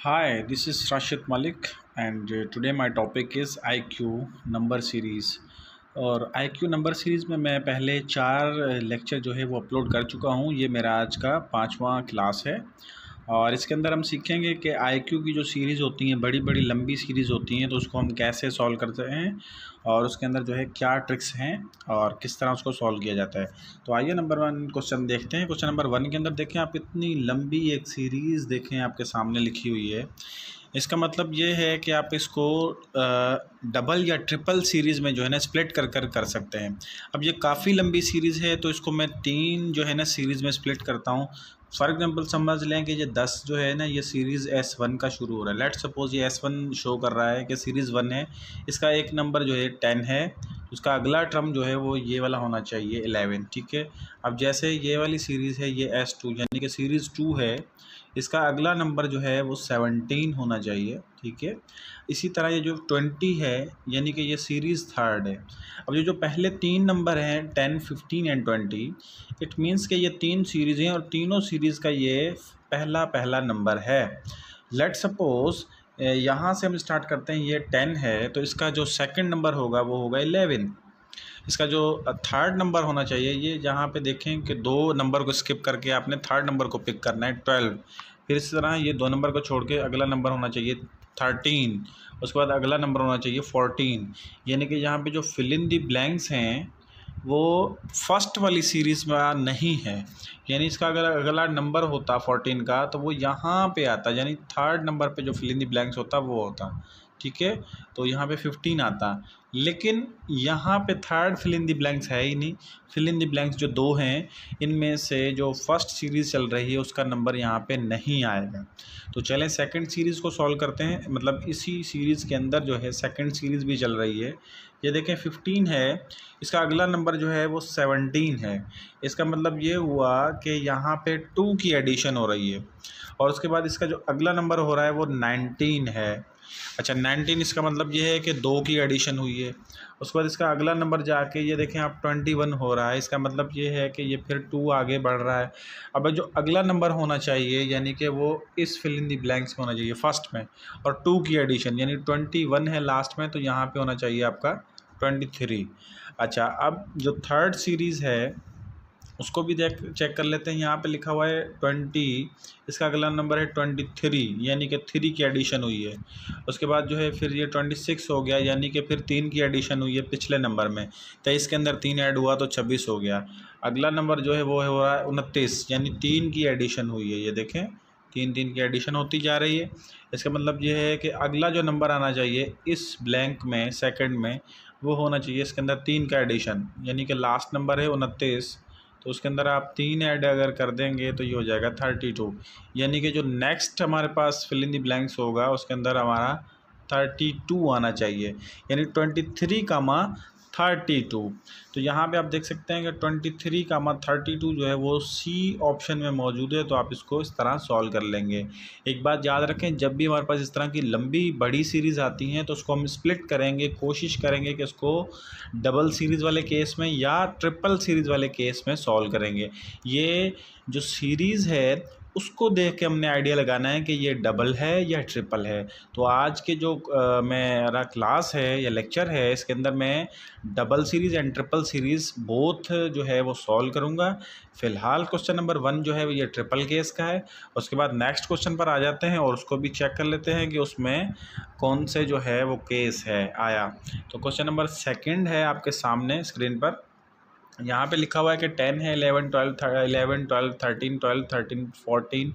Hi, this is Rashid Malik, and today my topic is IQ number series. और IQ number series में मैं पहले 4 lecture जो है वो अपलोड कर चुका हूँ। ये मेरा आज का 5वां क्लास है और इसके अंदर हम सीखेंगे कि IQ की जो सीरीज़ होती हैं, बड़ी बड़ी लंबी सीरीज़ होती हैं, तो उसको हम कैसे सॉल्व करते हैं और उसके अंदर जो है क्या ट्रिक्स हैं और किस तरह उसको सॉल्व किया जाता है। तो आइए नंबर 1 क्वेश्चन देखते हैं। क्वेश्चन नंबर 1 के अंदर देखें, आप इतनी लंबी एक सीरीज़ देखें आपके सामने लिखी हुई है। इसका मतलब ये है कि आप इसको डबल या ट्रिपल सीरीज़ में जो है ना स्प्लिट कर सकते हैं। अब ये काफ़ी लंबी सीरीज़ है, तो इसको मैं 3 जो है ना सीरीज़ में स्प्लिट करता हूँ। फॉर एग्जांपल समझ लें कि ये 10 जो है ना, ये सीरीज़ S1 का शुरू हो रहा है। लेट्स सपोज ये S1 शो कर रहा है कि सीरीज़ 1 है, इसका एक नंबर जो है 10 है, उसका अगला टर्म जो है वो ये वाला होना चाहिए 11। ठीक है। अब जैसे ये वाली सीरीज़ है, ये S2 यानी कि सीरीज़ 2 है, इसका अगला नंबर जो है वो 17 होना चाहिए। ठीक है। इसी तरह ये जो 20 है, यानी कि ये सीरीज़ थर्ड है। अब ये जो पहले 3 नंबर हैं 10, 15 एंड 20, इट मीन्स कि ये 3 सीरीज़ हैं और तीनों सीरीज़ का ये पहला नंबर है। लेट्स सपोज यहाँ से हम स्टार्ट करते हैं, ये 10 है, तो इसका जो सेकंड नंबर होगा वो होगा 11। इसका जो थर्ड नंबर होना चाहिए, ये जहाँ पे देखें कि 2 नंबर को स्किप करके आपने थर्ड नंबर को पिक करना है, 12। फिर इसी तरह ये 2 नंबर को छोड़ के अगला नंबर होना चाहिए 13, उसके बाद अगला नंबर होना चाहिए 14। यानी कि यहाँ पे जो फिल इन दी ब्लैंक्स हैं वो फर्स्ट वाली सीरीज़ में नहीं है। यानी इसका अगर अगला नंबर होता 14 का, तो वो यहाँ पे आता, यानी थर्ड नंबर पे जो फिल इन दी ब्लैंक्स होता वो होता। ठीक है। तो यहाँ पे 15 आता, लेकिन यहाँ पे third fill in the blanks है ही नहीं। फिल इन दी ब्लैंक्स जो 2 हैं, इनमें से जो फर्स्ट सीरीज़ चल रही है उसका नंबर यहाँ पे नहीं आएगा। तो चलें सेकंड सीरीज़ को सॉल्व करते हैं। मतलब इसी सीरीज़ के अंदर जो है सेकंड सीरीज़ भी चल रही है। ये देखें 15 है, इसका अगला नंबर जो है वो 17 है। इसका मतलब ये हुआ कि यहाँ पे 2 की एडिशन हो रही है और उसके बाद इसका जो अगला नंबर हो रहा है वो 19 है। अच्छा, 19, इसका मतलब ये है कि 2 की एडिशन हुई है। उसके बाद इसका अगला नंबर जाके ये देखें आप 21 हो रहा है। इसका मतलब ये है कि ये फिर 2 आगे बढ़ रहा है। अब जो अगला नंबर होना चाहिए, यानी कि वो इस फिल इन दी ब्लैंक्स में होना चाहिए फर्स्ट में, और 2 की एडिशन यानी 21 है लास्ट में, तो यहाँ पे होना चाहिए आपका 23। अच्छा, अब जो थर्ड सीरीज़ है उसको भी चेक कर लेते हैं। यहाँ पे लिखा हुआ है 20, इसका अगला नंबर है 23, यानी कि 3 की एडिशन हुई है। उसके बाद जो है फिर ये 26 हो गया, यानी कि फिर 3 की एडिशन हुई है पिछले नंबर में। 23 के अंदर 3 ऐड हुआ तो 26 हो गया। अगला नंबर जो है वो हो रहा है 29, यानी 3 की एडिशन हुई है। ये देखें 3 की एडिशन होती जा रही है। इसका मतलब ये है कि अगला जो नंबर आना चाहिए इस ब्लैंक में सेकंड में, वो होना चाहिए इसके अंदर 3 का एडिशन, यानी कि लास्ट नंबर है 29, तो उसके अंदर आप 3 ऐड अगर कर देंगे तो ये हो जाएगा 32। यानी कि जो नेक्स्ट हमारे पास फिल इन दी ब्लैंक्स होगा उसके अंदर हमारा 32 आना चाहिए, यानी 23, 32। तो यहाँ पे आप देख सकते हैं कि 23, 32 जो है वो सी ऑप्शन में मौजूद है। तो आप इसको इस तरह सॉल्व कर लेंगे। एक बात याद रखें, जब भी हमारे पास इस तरह की लंबी बड़ी सीरीज़ आती हैं तो उसको हम स्प्लिट करेंगे, कोशिश करेंगे कि इसको डबल सीरीज़ वाले केस में या ट्रिपल सीरीज़ वाले केस में सॉल्व करेंगे। ये जो सीरीज़ है उसको देख के हमने आइडिया लगाना है कि ये डबल है या ट्रिपल है। तो आज के जो मेरा क्लास है या लेक्चर है, इसके अंदर मैं double series and triple series both जो है वो सॉल्व करूँगा। फ़िलहाल क्वेश्चन नंबर 1 जो है वो ये ट्रिपल केस का है। उसके बाद नेक्स्ट क्वेश्चन पर आ जाते हैं और उसको भी चेक कर लेते हैं कि उसमें कौन से जो है वो केस है आया। तो क्वेश्चन नंबर 2 है आपके सामने स्क्रीन पर। यहाँ पे लिखा हुआ है कि 10 है, 11, 12, 13, 12, 13, 14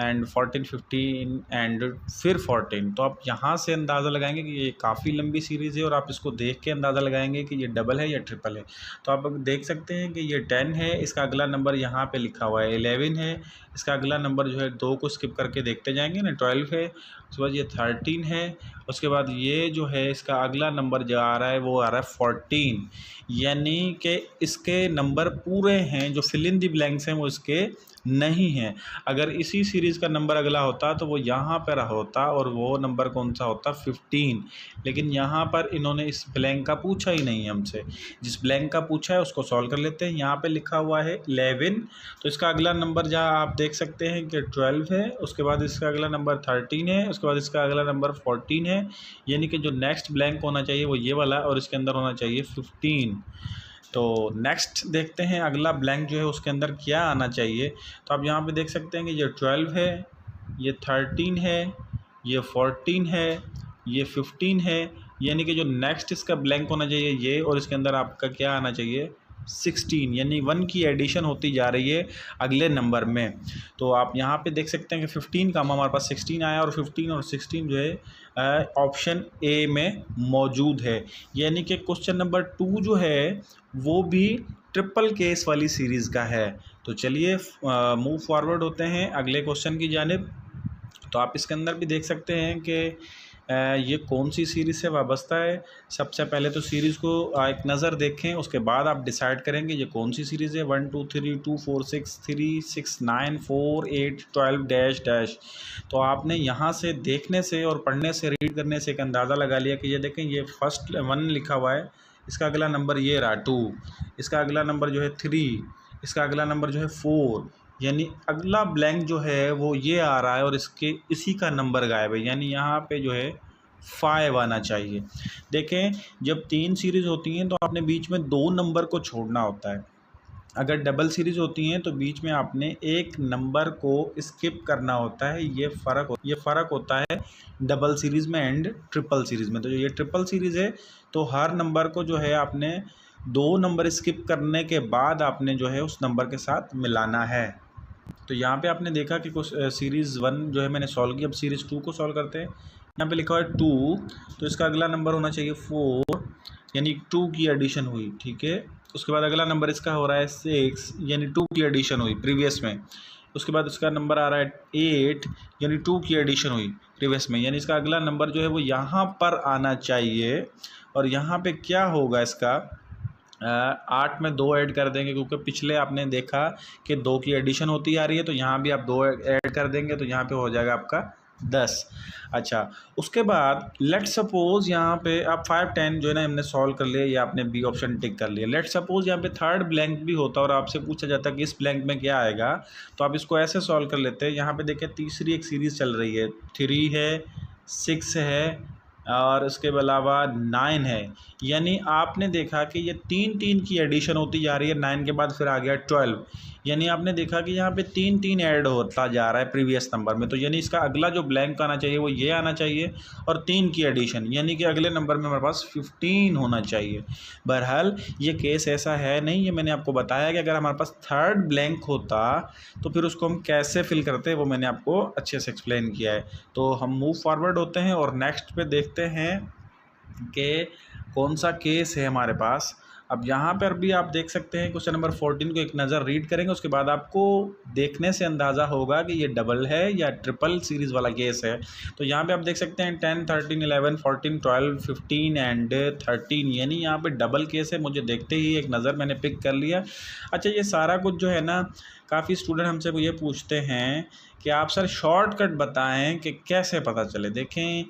एंड 14, 15 एंड फिर 14। तो आप यहाँ से अंदाज़ा लगाएंगे कि ये काफ़ी लंबी सीरीज़ है और आप इसको देख के अंदाज़ा लगाएंगे कि ये डबल है या ट्रिपल है। तो आप देख सकते हैं कि ये 10 है, इसका अगला नंबर यहाँ पे लिखा हुआ है 11 है, इसका अगला नंबर जो है 2 को स्किप करके देखते जाएंगे ना, 12 है, उसके बाद ये 13 है, उसके बाद ये जो है इसका अगला नंबर जो आ रहा है वो आ रहा है 14। यानी कि इसके नंबर पूरे हैं, जो फिल इन दी ब्लैंक्स हैं वो इसके नहीं है। अगर इसी सीरीज़ का नंबर अगला होता तो वो यहाँ पर होता, और वो नंबर कौन सा होता 15। लेकिन यहाँ पर इन्होंने इस ब्लैंक का पूछा ही नहीं हमसे। जिस ब्लैंक का पूछा है उसको सॉल्व कर लेते हैं। यहाँ पे लिखा हुआ है 11, तो इसका अगला नंबर जहाँ आप देख सकते हैं कि 12 है, उसके बाद इसका अगला नंबर 13 है, उसके बाद इसका अगला नंबर 14 है। यानी कि जो नेक्स्ट ब्लैंक होना चाहिए वो ये वाला, और इसके अंदर होना चाहिए 15। तो नेक्स्ट देखते हैं अगला ब्लैंक जो है उसके अंदर क्या आना चाहिए। तो आप यहाँ पे देख सकते हैं कि ये 12 है, ये 13 है, ये 14 है, ये 15 है। यानी कि जो नेक्स्ट इसका ब्लैंक होना चाहिए ये, और इसके अंदर आपका क्या आना चाहिए 16। यानी 1 की एडिशन होती जा रही है अगले नंबर में। तो आप यहाँ पे देख सकते हैं कि 15 का हमारे पास 16 आया, और 15 और 16 जो है ऑप्शन ए में मौजूद है। यानी कि क्वेश्चन नंबर 2 जो है वो भी ट्रिपल केस वाली सीरीज़ का है। तो चलिए मूव फॉरवर्ड होते हैं अगले क्वेश्चन की जानिब। तो आप इसके अंदर भी देख सकते हैं कि ये कौन सी सीरीज़ से वाबस्ता है। सबसे पहले तो सीरीज़ को एक नज़र देखें, उसके बाद आप डिसाइड करेंगे ये कौन सी सीरीज़ है। 1 2 3 2 4 6 3 6 9 4 8 12 डैश डैश। तो आपने यहाँ से देखने से और पढ़ने से, रीड करने से एक अंदाज़ा लगा लिया कि ये देखें ये फर्स्ट 1 लिखा हुआ है, इसका अगला नंबर ये रहा 2, इसका अगला नंबर जो है 3, इसका अगला नंबर जो है 4। यानी अगला ब्लैंक जो है वो ये आ रहा है, और इसके इसी का नंबर गायब है। यानी यहाँ पे जो है 5 आना चाहिए। देखें जब 3 सीरीज़ होती हैं तो आपने बीच में 2 नंबर को छोड़ना होता है। अगर डबल सीरीज़ होती हैं तो बीच में आपने एक नंबर को स्किप करना होता है। ये फ़र्क होता है डबल सीरीज़ में एंड ट्रिपल सीरीज़ में। तो ये ट्रिपल सीरीज़ है तो हर नंबर को जो है आपने 2 नंबर स्किप करने के बाद आपने जो है उस नंबर के साथ मिलाना है। तो यहाँ पे आपने देखा कि कुछ सीरीज़ 1 जो है मैंने सॉल्व की। अब सीरीज़ 2 को सॉल्व करते हैं। यहाँ पे लिखा हुआ है 2, तो इसका अगला नंबर होना चाहिए 4, यानी 2 की एडिशन हुई, ठीक है। उसके बाद अगला नंबर इसका हो रहा है 6, यानी 2 की एडिशन हुई प्रीवियस में। उसके बाद इसका नंबर आ रहा है 8, यानी 2 की एडिशन हुई प्रीवियस में। यानी इसका अगला नंबर जो है वो यहाँ पर आना चाहिए, और यहाँ पे क्या होगा इसका 8 में 2 ऐड कर देंगे, क्योंकि पिछले आपने देखा कि 2 की एडिशन होती आ रही है। तो यहाँ भी आप 2 ऐड कर देंगे तो यहाँ पे हो जाएगा आपका 10। अच्छा, उसके बाद लेट सपोज यहाँ पे आप 5 10 जो है ना हमने सॉल्व कर लिया, या आपने बी ऑप्शन टिक कर लिया। लेट सपोज यहाँ पे थर्ड ब्लैंक भी होता और आपसे पूछा जाता कि इस ब्लैंक में क्या आएगा, तो आप इसको ऐसे सॉल्व कर लेते हैं। यहाँ पे देखिए तीसरी एक सीरीज़ चल रही है, 3 है, 6 है, और उसके अलावा 9 है। यानी आपने देखा कि ये 3 की एडिशन होती जा रही है। 9 के बाद फिर आ गया 12, यानी आपने देखा कि यहाँ पे 3 ऐड होता जा रहा है प्रीवियस नंबर में। तो यानी इसका अगला जो ब्लैंक आना चाहिए वो ये आना चाहिए, और 3 की एडिशन, यानी कि अगले नंबर में हमारे पास 15 होना चाहिए। बहरहाल ये केस ऐसा है नहीं, ये मैंने आपको बताया कि अगर हमारे पास थर्ड ब्लैंक होता तो फिर उसको हम कैसे फिल करते हैं वो मैंने आपको अच्छे से एक्सप्लेन किया है। तो हम मूव फॉरवर्ड होते हैं और नेक्स्ट पे देखते हैं कि कौन सा केस है हमारे पास। अब यहाँ पर भी आप देख सकते हैं क्वेश्चन नंबर 14 को एक नज़र रीड करेंगे, उसके बाद आपको देखने से अंदाज़ा होगा कि ये डबल है या ट्रिपल सीरीज़ वाला केस है। तो यहाँ पे आप देख सकते हैं 10 13 11 14 12 15 एंड 13, यानी यहाँ पे डबल केस है। मुझे देखते ही एक नज़र मैंने पिक कर लिया। अच्छा, ये सारा कुछ जो है ना, काफ़ी स्टूडेंट हमसे ये पूछते हैं कि आप सर शॉर्टकट बताएं कि कैसे पता चले। देखें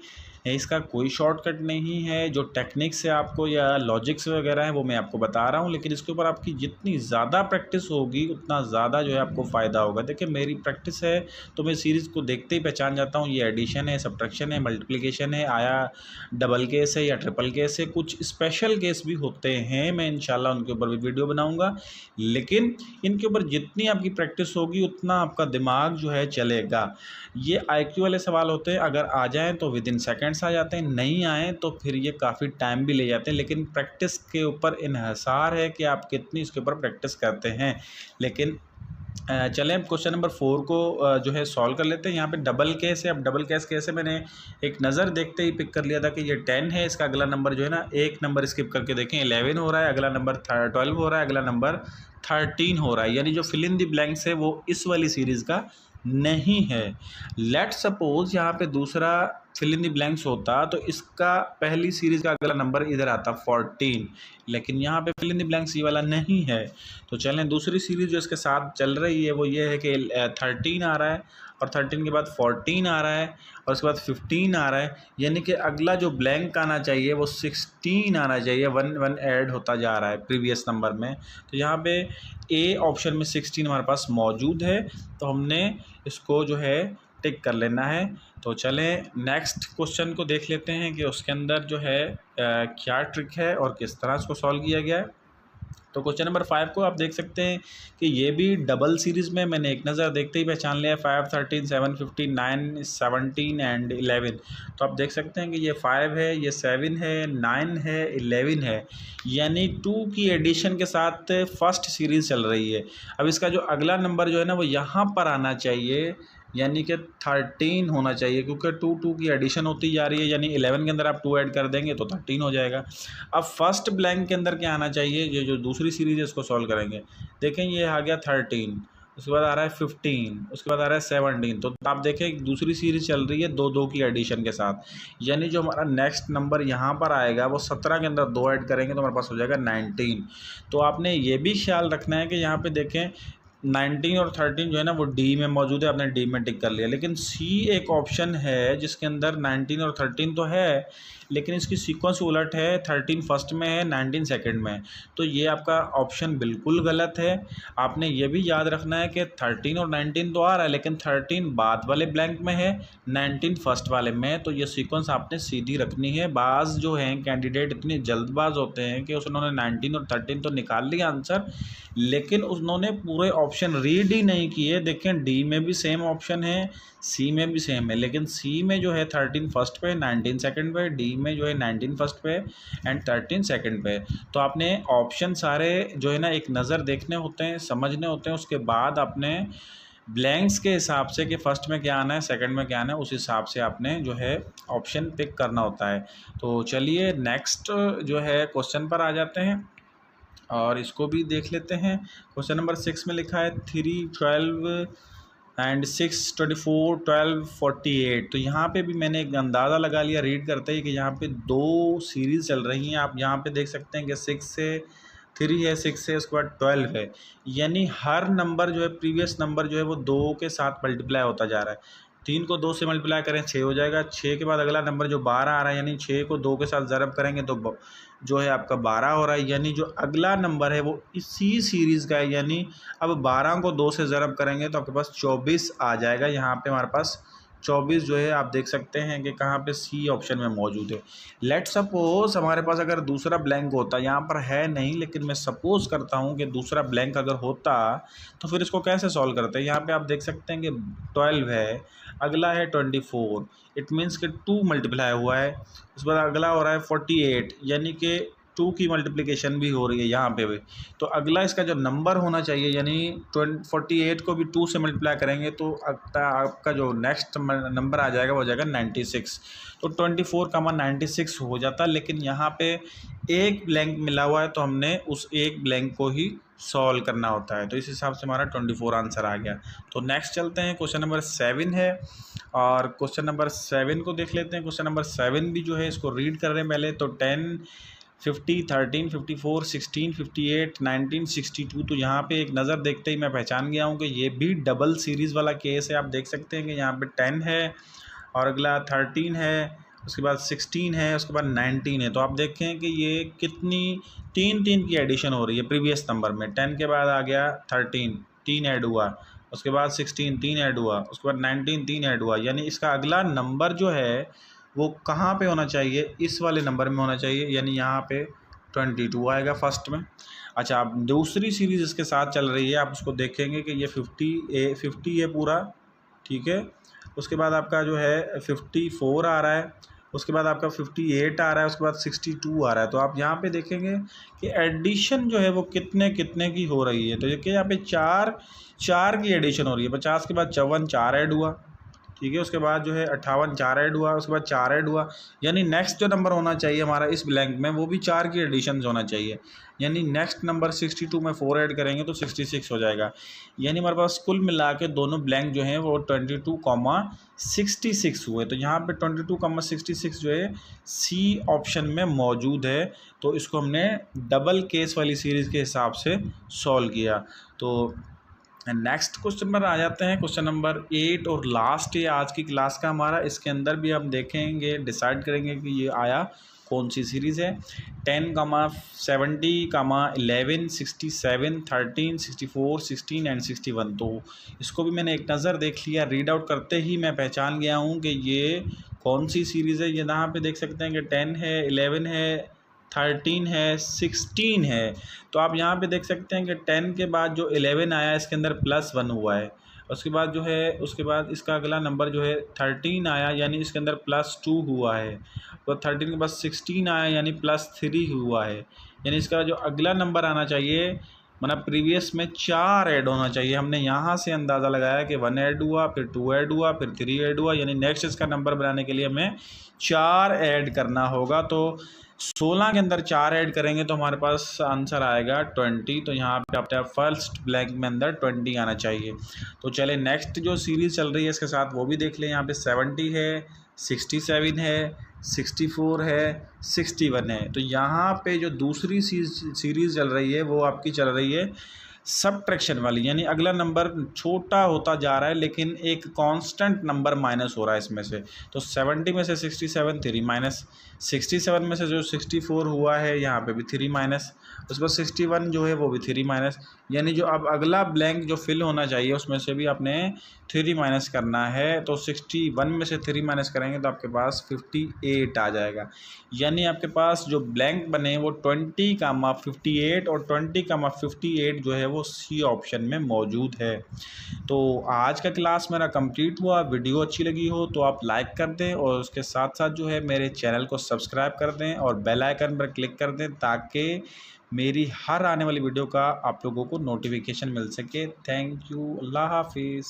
इसका कोई शॉर्टकट नहीं है, जो टेक्निक्स से आपको या लॉजिक्स वगैरह है वो मैं आपको बता रहा हूँ, लेकिन इसके ऊपर आपकी जितनी ज़्यादा प्रैक्टिस होगी उतना ज़्यादा जो है आपको फ़ायदा होगा। देखिए मेरी प्रैक्टिस है तो मैं सीरीज़ को देखते ही पहचान जाता हूँ ये एडिशन है, सब्ट्रैक्शन है, मल्टीप्लिकेशन है, आया डबल केस है या ट्रिपल केस है। कुछ स्पेशल केस भी होते हैं, मैं इंशाल्लाह उनके ऊपर भी वीडियो बनाऊँगा, लेकिन इनके ऊपर जितनी आपकी प्रैक्टिस होगी उतना आपका दिमाग जो है चलेगा। ये IQ वाले सवाल होते हैं, अगर आ जाएँ तो विद इन सेकेंड्स आ जाते हैं, नहीं आए तो फिर ये काफ़ी टाइम भी ले जाते हैं। लेकिन प्रैक्टिस के ऊपर इन्हिसार है कि आप कितनी इसके ऊपर प्रैक्टिस करते हैं। लेकिन चलें क्वेश्चन नंबर 4 को जो है सॉल्व कर लेते हैं। यहाँ पे डबल केस है। अब डबल केस कैसे, मैंने एक नज़र देखते ही पिक कर लिया था कि ये 10 है, इसका अगला नंबर जो है ना एक नंबर स्किप करके देखें 11 हो रहा है, अगला नंबर 12 हो रहा है, अगला नंबर 13 हो रहा है। यानी जो फिल इन द ब्लैंक्स है वो इस वाली सीरीज़ का नहीं है। लेट सपोज यहाँ पे दूसरा फिल इन द ब्लैंक्स होता तो इसका पहली सीरीज़ का अगला नंबर इधर आता 14, लेकिन यहाँ पे फिल इन द ब्लैंक्स ये वाला नहीं है। तो चलें दूसरी सीरीज़ जो इसके साथ चल रही है वो ये है कि 13 आ रहा है और 13 के बाद 14 आ रहा है और उसके बाद 15 आ रहा है, यानी कि अगला जो ब्लैंक आना चाहिए वो 16 आना चाहिए। 1 1 ऐड होता जा रहा है प्रीवियस नंबर में। तो यहाँ पे ए ऑप्शन में 16 हमारे पास मौजूद है, तो हमने इसको जो है टिक कर लेना है। तो चलें नेक्स्ट क्वेश्चन को देख लेते हैं कि उसके अंदर जो है क्या ट्रिक है और किस तरह इसको सॉल्व किया गया है। तो क्वेश्चन नंबर 5 को आप देख सकते हैं कि ये भी डबल सीरीज़ में मैंने एक नज़र देखते ही पहचान लिया। 5 13 7 15 9 17 एंड 11। तो आप देख सकते हैं कि ये 5 है, ये 7 है, 9 है, 11 है, यानी 2 की एडिशन के साथ फर्स्ट सीरीज़ चल रही है। अब इसका जो अगला नंबर जो है ना वो यहाँ पर आना चाहिए, यानी कि 13 होना चाहिए, क्योंकि 2 2 की एडिशन होती जा रही है, यानी 11 के अंदर आप 2 ऐड कर देंगे तो 13 हो जाएगा। अब फर्स्ट ब्लैंक के अंदर क्या आना चाहिए, ये जो दूसरी सीरीज़ है इसको सॉल्व करेंगे। देखें ये आ गया 13, उसके बाद आ रहा है 15, उसके बाद आ रहा है 17। तो आप देखें दूसरी सीरीज़ चल रही है 2 2 की एडिशन के साथ, यानी जो हमारा नेक्स्ट नंबर यहाँ पर आएगा वो 17 के अंदर 2 ऐड करेंगे तो हमारे पास हो जाएगा 19। तो आपने ये भी ख्याल रखना है कि यहाँ पे देखें 19 और 13 जो है ना वो डी में मौजूद है, आपने डी में टिक कर लिया। लेकिन सी एक ऑप्शन है जिसके अंदर 19 और 13 तो है, लेकिन इसकी सीक्वेंस उलट है, 13 फर्स्ट में है, 19 सेकंड में है। तो ये आपका ऑप्शन बिल्कुल गलत है। आपने ये भी याद रखना है कि 13 और 19 तो आ रहा है, लेकिन 13 बाद वाले ब्लैंक में है, 19 फर्स्ट वाले में। तो ये सीक्वेंस आपने सीधी रखनी है। बाज़ जो हैं कैंडिडेट इतने जल्दबाज होते हैं कि उन्होंने 19 और 13 तो निकाल लिया आंसर, लेकिन उन्होंने पूरे ऑप्शन रीड ही नहीं किए। देखें डी में भी सेम ऑप्शन है, सी में भी सेम है, लेकिन सी में जो है 13 फर्स्ट पे, 19 सेकंड पे, डी में जो है 19 फर्स्ट पे एंड 13 सेकंड पे। तो आपने ऑप्शन सारे जो है ना एक नज़र देखने होते हैं, समझने होते हैं, उसके बाद आपने ब्लैंक्स के हिसाब से कि फर्स्ट में क्या आना है, सेकंड में क्या आना है, उस हिसाब से आपने जो है ऑप्शन पिक करना होता है। तो चलिए नेक्स्ट जो है क्वेश्चन पर आ जाते हैं और इसको भी देख लेते हैं। क्वेश्चन नंबर 6 में लिखा है 3 12 एंड 6 24 12 48। तो यहाँ पे भी मैंने एक अंदाज़ा लगा लिया रीड करते ही कि यहाँ पे 2 सीरीज़ चल रही हैं। आप यहाँ पे देख सकते हैं कि 6 से 3 है, 6 है, उसके बाद 12 है, यानी हर नंबर जो है प्रीवियस नंबर जो है वो 2 के साथ मल्टीप्लाई होता जा रहा है। 3 को 2 से मल्टीप्लाई करें 6 हो जाएगा, 6 के बाद अगला नंबर जो 12 आ रहा है, यानी 6 को 2 के साथ ज़रब करेंगे तो जो है आपका 12 हो रहा है, यानी जो अगला नंबर है वो इसी सीरीज़ का है। यानी अब 12 को 2 से ज़रब करेंगे तो आपके पास 24 आ जाएगा। यहाँ पे हमारे पास 24 जो है आप देख सकते हैं कि कहाँ पे सी ऑप्शन में मौजूद है। लेट सपोज हमारे पास अगर दूसरा ब्लैंक होता, यहाँ पर है नहीं, लेकिन मैं सपोज़ करता हूँ कि दूसरा ब्लैंक अगर होता तो फिर इसको कैसे सॉल्व करते हैं। यहाँ पे आप देख सकते हैं कि 12 है, अगला है 24, इट मीन्स कि 2 मल्टीप्लाई हुआ है, उसके बाद अगला हो रहा है 48, यानी कि 2 की मल्टीप्लिकेशन भी हो रही है यहाँ पे भी। तो अगला इसका जो नंबर होना चाहिए, यानी 48 को भी 2 से मल्टीप्लाई करेंगे तो आपका जो नेक्स्ट नंबर आ जाएगा वो हो जाएगा 96। तो 24 का मान 96 हो जाता, लेकिन यहाँ पे एक ब्लैंक मिला हुआ है तो हमने उस एक ब्लैंक को ही सॉल्व करना होता है। तो इस हिसाब से हमारा 24 आंसर आ गया। तो नेक्स्ट चलते हैं, क्वेश्चन नंबर 7 है और क्वेश्चन नंबर 7 को देख लेते हैं। क्वेश्चन नंबर 7 भी जो है इसको रीड कर रहे हैं पहले। तो 10 50 13 54 16 58 19 62। तो यहाँ पे एक नज़र देखते ही मैं पहचान गया हूँ कि ये भी डबल सीरीज़ वाला केस है। आप देख सकते हैं कि यहाँ पे 10 है और अगला 13 है, उसके बाद 16 है, उसके बाद 19 है। तो आप देखें कि ये कितनी 3 की एडिशन हो रही है प्रीवियस नंबर में। 10 के बाद आ गया 13, 3 ऐड हुआ, उसके बाद 16 3 ऐड हुआ, उसके बाद 19 3 ऐड हुआ, यानी इसका अगला नंबर जो है वो कहाँ पे होना चाहिए, इस वाले नंबर में होना चाहिए, यानी यहाँ पे 22 आएगा फर्स्ट में। अच्छा, अब दूसरी सीरीज़ इसके साथ चल रही है, आप उसको देखेंगे कि ये 50 है पूरा, ठीक है। उसके बाद आपका जो है 54 आ रहा है, उसके बाद आपका 58 आ रहा है, उसके बाद 62 आ रहा है। तो आप यहाँ पे देखेंगे कि एडिशन जो है वो कितने कितने की हो रही है। तो देखिए यहाँ पे 4 की एडिशन हो रही है। 50 के बाद 54 4 ऐड हुआ, ठीक है। उसके बाद जो है 58 4 ऐड हुआ, उसके बाद 4 ऐड हुआ, यानी नेक्स्ट जो नंबर होना चाहिए हमारा इस ब्लैंक में वो भी 4 की एडिशन होना चाहिए। यानी नेक्स्ट नंबर 62 में 4 ऐड करेंगे तो 66 हो जाएगा। यानी हमारे पास कुल मिला के दोनों ब्लैंक जो हैं वो 22,66 हुए। तो यहाँ पे 22,66 जो है सी ऑप्शन में मौजूद है। तो इसको हमने डबल केस वाली सीरीज़ के हिसाब से सॉल्व किया। तो नेक्स्ट क्वेश्चन पर आ जाते हैं, क्वेश्चन नंबर 8 और लास्ट है आज की क्लास का हमारा। इसके अंदर भी हम देखेंगे, डिसाइड करेंगे कि ये आया कौन सी सीरीज़ है। 10, 70, 11, 67, 13, 64, 16 एंड 61। तो इसको भी मैंने एक नज़र देख लिया, रीड आउट करते ही मैं पहचान गया हूँ कि ये कौन सी सीरीज़ है। ये यहाँ पे देख सकते हैं कि 10 है, 11 है, 13 है, 16 है। तो आप यहाँ पे देख सकते हैं कि 10 के बाद जो 11 आया इसके अंदर +1 हुआ है। उसके बाद जो है उसके बाद इसका अगला नंबर जो है 13 आया, यानी इसके अंदर +2 हुआ है। तो 13 के बाद 16 आया यानी +3 हुआ है। यानी इसका जो अगला नंबर आना चाहिए, मतलब प्रीवियस में 4 ऐड होना चाहिए। हमने यहाँ से अंदाज़ा लगाया कि 1 ऐड हुआ, फिर 2 ऐड हुआ, फिर 3 ऐड हुआ, यानी नेक्स्ट इसका नंबर बनाने के लिए हमें 4 ऐड करना होगा। तो 16 के अंदर 4 ऐड करेंगे तो हमारे पास आंसर आएगा 20। तो यहाँ पे आपके फर्स्ट ब्लैंक में अंदर 20 आना चाहिए। तो चले नेक्स्ट जो सीरीज़ चल रही है इसके साथ वो भी देख लें। यहाँ पे 70 है, 67 है, 64 है, 61 है। तो यहाँ पे जो दूसरी सीरीज़ चल रही है वो आपकी चल रही है सबट्रैक्शन वाली, यानी अगला नंबर छोटा होता जा रहा है लेकिन एक कांस्टेंट नंबर माइनस हो रहा है इसमें से। तो 70 में से 67 3 माइनस, 67 में से जो 64 हुआ है यहाँ पे भी 3 माइनस, उसके बाद 61 जो है वो भी 3 माइनस। यानी जो अब अगला ब्लैंक जो फिल होना चाहिए उसमें से भी आपने 3 माइनस करना है। तो 61 में से 3 माइनस करेंगे तो आपके पास 58 आ जाएगा। यानी आपके पास जो ब्लैंक बने वो 20,58 और 20,58 जो है वो सी ऑप्शन में मौजूद है। तो आज का क्लास मेरा कंप्लीट हुआ। वीडियो अच्छी लगी हो तो आप लाइक कर दें और उसके साथ साथ जो है मेरे चैनल को सब्सक्राइब कर दें और बेल आइकन पर क्लिक कर दें ताकि मेरी हर आने वाली वीडियो का आप लोगों को नोटिफिकेशन मिल सके। थैंक यू, अल्लाह हाफिज़।